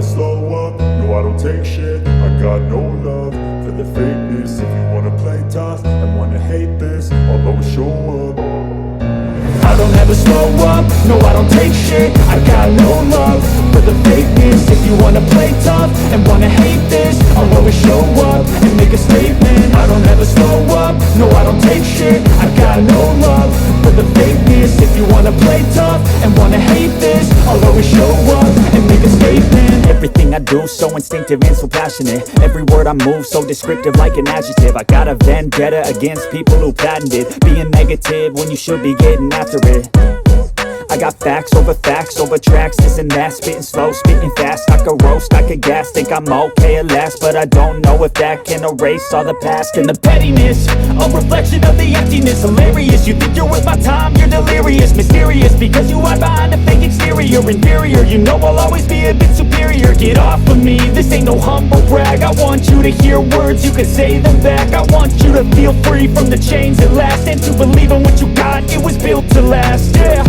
never slow up, no I don't take shit. I got no love for the fakeness. If you wanna play tough and wanna hate this, I'll always show up. I don't ever slow up, no I don't take shit. I got no love for the fakeness. If you wanna play tough and wanna hate this, I'll always show up and make a statement. I don't ever slow up, no I don't take shit. I got no love for the fakeness. If you wanna play tough and wanna hate this, I'll always show up and make a statement. Everything I do so instinctive and so passionate. Every word I move so descriptive like an adjective. I got a vendetta against people who patented being negative when you should be getting after it. I got facts over tracks, this and that. Spitting slow, spitting fast. I could roast, I could gas. Think I'm okay at last, but I don't know if that can erase all the past. And the pettiness, a reflection of the emptiness. Hilarious, you think you're worth my time, you're delirious. Mysterious, because you hide behind a fake exterior. Inferior, you know I'll always be a bit superior. Get off of me, this ain't no humble brag. I want you to hear words, you can say them back. I want you to feel free from the chains at last, and to believe in what you got, it was built to last, yeah.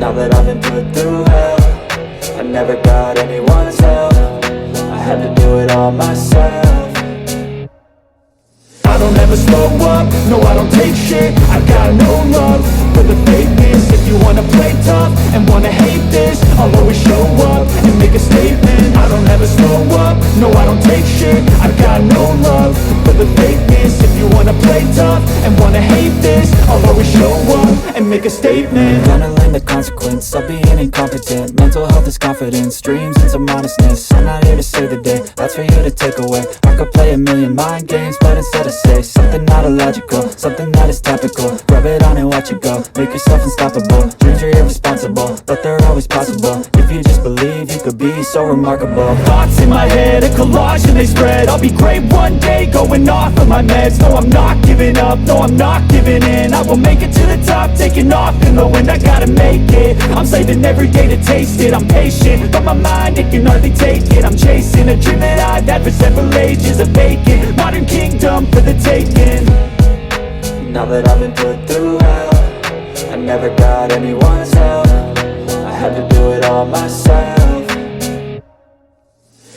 Now that I've been put through hell, I never got anyone's help. I had to do it all myself. I don't ever slow up, no I don't take shit. I got no love for the fakeness. If you wanna play tough and wanna hate this, I'll always show up and make a statement. I don't ever slow up, no I don't take shit. I got no love for the fakeness. If you wanna play tough and wanna hate this, I'll always show up and make a statement. Gonna learn the consequence of being incompetent. Mental health is confidence, dreams into modestness. I'm not here to save the day, that's for you to take away. I could play a million mind games, but instead I say something not illogical, something that is topical. Rub it on and watch it go, make yourself unstoppable. Dreams are irresponsible, but they're always possible. If you just believe, you could be so remarkable. Thoughts in my head, a collage and they spread. I'll be great one day, going off of my meds. No, I'm not giving up, no, I'm not giving in. I will make it to the top, taking off in the wind. I gotta make it, I'm saving every day to taste it. I'm patient, but my mind, it can hardly take it. I'm chasing a dream that I've had for several ages. A vacant, modern kingdom for the taking. Now that I've been put through hell, I never got anyone's help. I had to do it all myself.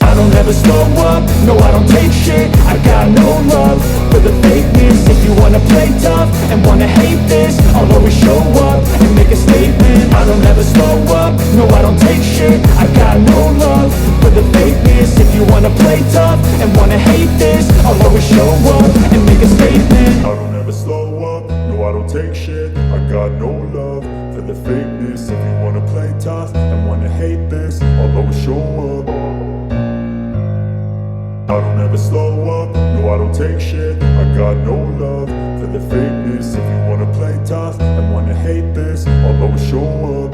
I don't ever slow up, no I don't take shit. I got no love for the fakeness. If you wanna play tough and wanna hate this, I'll always show up and make a statement. I don't ever slow up, no I don't take shit. I got no love for the fakeness. If you wanna play tough and wanna hate this, I'll always show up and make a statement. I don't ever slow up, no I don't take shit. I got no love for the fakeness. If you wanna play tough and wanna hate this, I'll always show up. I don't ever slow up, no I don't take shit. I got no love for the fakeness. If you wanna play tough and wanna hate this, I'll always show up.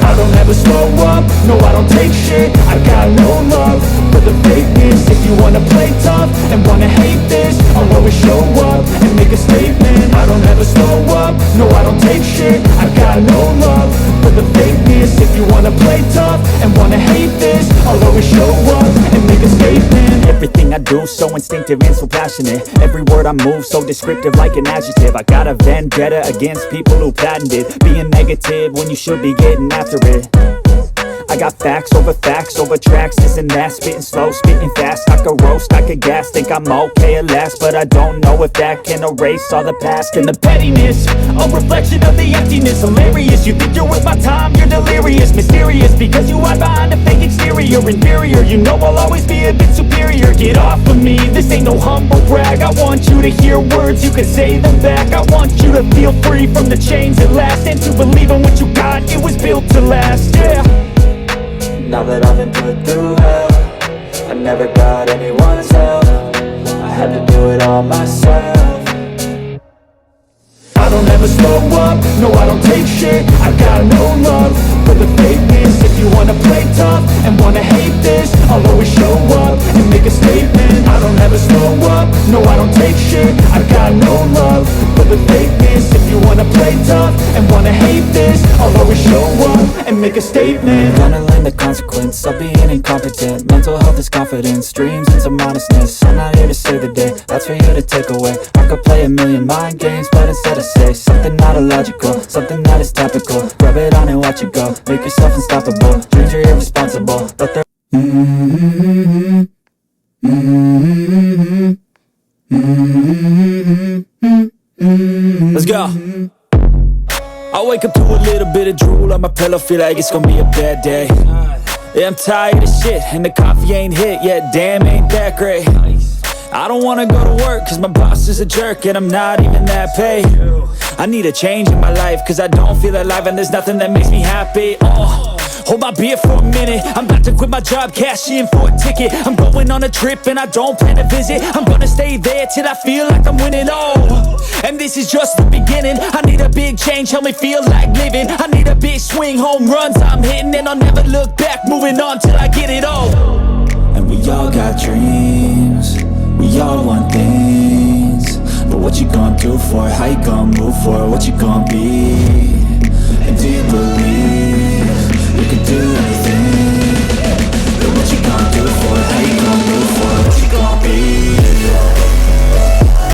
I don't ever slow up, no I don't take shit. I got no love for the fakeness. If you wanna play tough and wanna hate this, I'll always show up and make a statement. I don't ever slow up, no I don't take shit. I got no love for the fakeness. If you wanna play tough and wanna hate this, I'll always show up and make a statement. Everything I do so instinctive and so passionate. Every word I move so descriptive like an adjective. I got a vendetta against people who patented being negative when you should be getting after it. I got facts over tracks, this and that. Spitting slow, spitting fast. I could roast, I could gas. Think I'm okay at last, but I don't know if that can erase all the past. And the pettiness, a reflection of the emptiness. Hilarious, you think you're worth my time, you're delirious. Mysterious, because you hide behind a fake exterior. Inferior, you know I'll always be a bit superior. Get off of me, this ain't no humble brag. I want you to hear words, you can say them back. I want you to feel free from the chains at last, and to believe in what you got, it was built to last, yeah. Now that I've been put through hell, I never got anyone's help. I had to do it all myself. I don't ever slow up, no I don't take shit. I got no love for the fakeness. If you wanna play tough and wanna hate this, I'll always show up and make a statement. I don't ever slow up, no I don't take shit. I got no love for the fakeness. If you wanna play tough and wanna hate this, I'll always show up and make a statement. Gonna learn the consequence of being incompetent. Mental health is confidence, dreams into modestness. I'm not here to save the day, that's for you to take away. I could play a million mind games, but instead I say something not illogical, something that is topical. Rub it on and watch it go, make yourself unstoppable. Dreams are irresponsible, but they're Let's go. I wake up to a little bit of drool on my pillow, feel like it's gonna be a bad day. Yeah, I'm tired of shit, and the coffee ain't hit yet, damn, ain't that great. I don't wanna go to work, cause my boss is a jerk, and I'm not even that paid. I need a change in my life, cause I don't feel alive, and there's nothing that makes me happy. Hold my beer for a minute, I'm about to quit my job, cash in for a ticket. I'm going on a trip and I don't plan to visit. I'm gonna stay there till I feel like I'm winning, and this is just the beginning. I need a big change, help me feel like living. I need a big swing, home runs I'm hitting, and I'll never look back, moving on till I get it all. And we all got dreams, we all want things, but what you gonna do for it? How you gonna move for it? What you gonna be? And do you believe